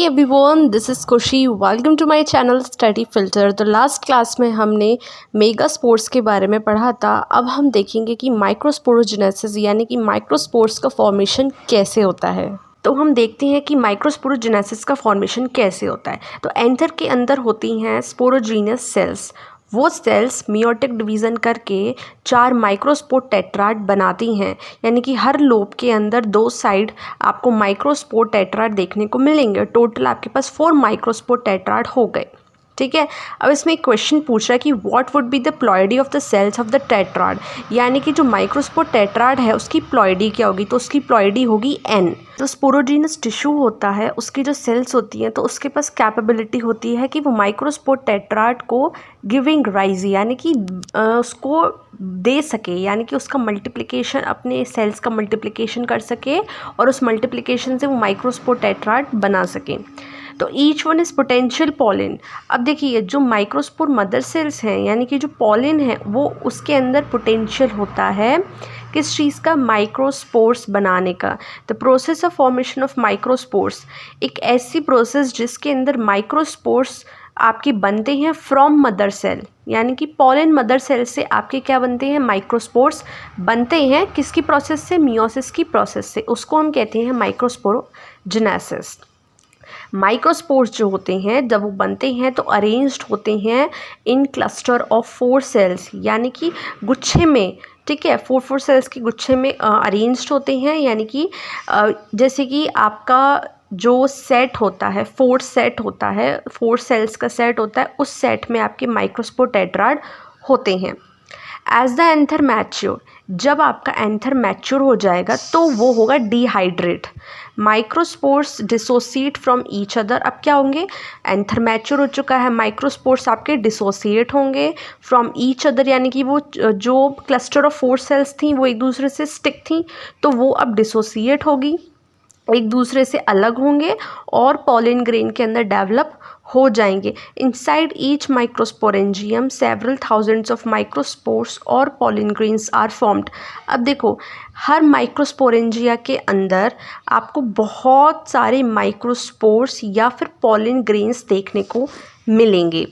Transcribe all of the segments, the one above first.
Everyone, this is Khushi. Welcome to my channel study filter. तो last class में हमने megaspores के बारे में पढ़ा था। अब हम देखेंगे कि माइक्रोस्पोरोजेनेसिस यानी कि माइक्रोस्पोर्स का फॉर्मेशन कैसे होता है। तो हम देखते हैं कि माइक्रोस्पोरोजेनेसिस का फॉर्मेशन कैसे होता है। तो एंथर के अंदर होती हैं स्पोरोजीनियस सेल्स। वो सेल्स मियोटिक डिवीज़न करके 4 माइक्रोस्पोर टेट्राड बनाती हैं, यानी कि हर लोब के अंदर 2 साइड आपको माइक्रोस्पोर टेट्राड देखने को मिलेंगे। टोटल आपके पास 4 माइक्रोस्पोर टेट्राड हो गए। ठीक है। अब इसमें एक क्वेश्चन पूछ रहा है कि what would be the ploidy of the cells of the tetrad, यानी कि जो माइक्रोस्पोर टेट्राड है उसकी प्लॉइडी क्या होगी। तो उसकी प्लॉइडी होगी n। जो स्पोरोजीनस टिश्यू होता है उसकी जो सेल्स होती हैं तो उसके पास कैपेबिलिटी होती है कि वो माइक्रोस्पोर टेट्राड को गिविंग राइज यानी कि उसको दे सके, यानी कि उसका मल्टीप्लिकेशन, अपने सेल्स का मल्टीप्लिकेशन कर सके और उस मल्टीप्लिकेशन से वो माइक्रोस्पोर टेट्राड बना सके। तो each one is potential pollen. अब देखिए जो माइक्रोस्पोर मदर सेल्स हैं यानी कि जो पॉलिन है वो उसके अंदर पोटेंशियल होता है किस चीज़ का, माइक्रोस्पोर्स बनाने का। The process of formation of microspores एक ऐसी प्रोसेस जिसके अंदर माइक्रोस्पोर्स आपके बनते हैं फ्रॉम मदर सेल, यानी कि पॉलिन मदर सेल से आपके क्या बनते हैं, माइक्रोस्पोर्स बनते हैं। किसकी प्रोसेस से, मियोसिस की प्रोसेस से। उसको हम कहते हैं माइक्रोस्पोरोजेनेसिस। माइक्रोस्पोर्स जो होते हैं जब वो बनते हैं तो अरेंज्ड होते हैं इन क्लस्टर ऑफ 4 सेल्स, यानी कि गुच्छे में। ठीक है, 4 सेल्स के गुच्छे में अरेंज्ड होते हैं, यानी कि जैसे कि आपका जो सेट होता है 4 सेट होता है, 4 सेल्स का सेट होता है, उस सेट में आपके माइक्रोस्पोर टेट्राड होते हैं। एज द एंथर मैच्योर, जब आपका एंथर मैच्योर हो जाएगा तो वो होगा dehydrate. Microspores dissociate from each other. अब क्या होंगे, एंथर मैच्योर हो चुका है, माइक्रोस्पोर्स आपके डिसोसिएट होंगे फ्रॉम ईच अदर, यानी कि वो जो क्लस्टर ऑफ 4 सेल्स थी वो एक दूसरे से स्टिक थी तो वो अब डिसोसिएट होगी, एक दूसरे से अलग होंगे और पॉलिन ग्रेन के अंदर डेवलप हो जाएंगे। Inside each microsporangium several thousands of microspores और पॉलिन ग्रेन्स आर फॉर्म्ड। अब देखो हर माइक्रोस्पोरेंजिया के अंदर आपको बहुत सारे माइक्रोस्पोर्स या फिर पॉलिन ग्रेन्स देखने को मिलेंगे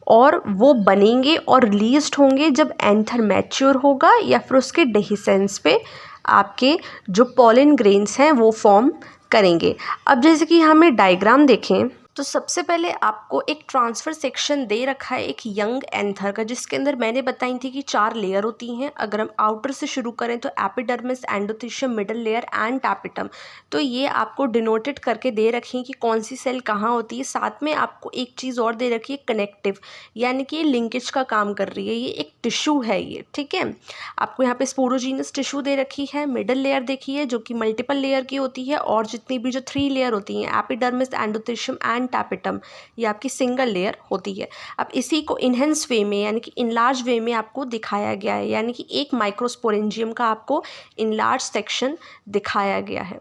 और वो बनेंगे और रिलीज्ड होंगे जब एंथर मैच्योर होगा या फिर उसके डेहिसेंस पे आपके जो पॉलिन ग्रेन्स हैं वो फॉर्म करेंगे। अब जैसे कि हमें डायग्राम देखें तो सबसे पहले आपको एक ट्रांसफ़र सेक्शन दे रखा है एक यंग एंथर का, जिसके अंदर मैंने बताई थी कि 4 लेयर होती हैं। अगर हम आउटर से शुरू करें तो epidermis, endothecium, middle layer and tapetum. तो ये आपको डिनोटेड करके दे रखी है कि कौन सी सेल कहाँ होती है। साथ में आपको एक चीज़ और दे रखी है कनेक्टिव, यानी कि लिंकेज का काम कर रही है, ये एक टिश्यू है ये। ठीक है, आपको यहाँ पे स्पोरोजीनस टिश्यू दे रखी है। मिडल लेयर देखिए जो कि मल्टीपल लेयर की होती है, और जितनी भी जो 3 लेयर होती हैं एपिडर्मिस, एंडोथेशियम एंड टैपिटम, ये आपकी सिंगल लेयर होती है। अब इसी को इनहेंस वे में यानी कि इनलार्ज वे में आपको दिखाया गया है, यानी कि एक माइक्रोस्पोरेंजियम का आपको इनलार्ज सेक्शन दिखाया गया है।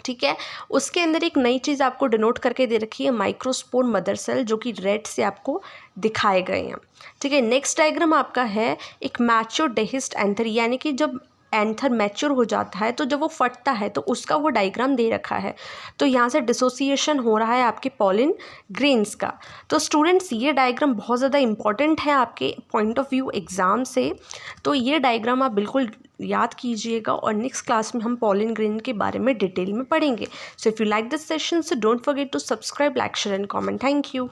ठीक है, उसके अंदर एक नई चीज़ आपको डिनोट करके दे रखी है माइक्रोस्पोर मदर सेल, जो कि रेड से आपको दिखाए गए हैं। ठीक है, नेक्स्ट डायग्राम आपका है एक मैच्योर डेहिस्ड एंथर, यानी कि जब एंथर मैच्योर हो जाता है तो जब वो फटता है तो उसका वो डायग्राम दे रखा है। तो यहाँ से डिसोसिएशन हो रहा है आपके पॉलिन ग्रेन्स का। तो स्टूडेंट्स ये डायग्राम बहुत ज़्यादा इंपॉर्टेंट है आपके पॉइंट ऑफ व्यू एग्ज़ाम से, तो ये डायग्राम आप बिल्कुल याद कीजिएगा और नेक्स्ट क्लास में हम पॉलिन ग्रेन के बारे में डिटेल में पढ़ेंगे। So if you like this session so don't forget to subscribe, like, share and comment. Thank you.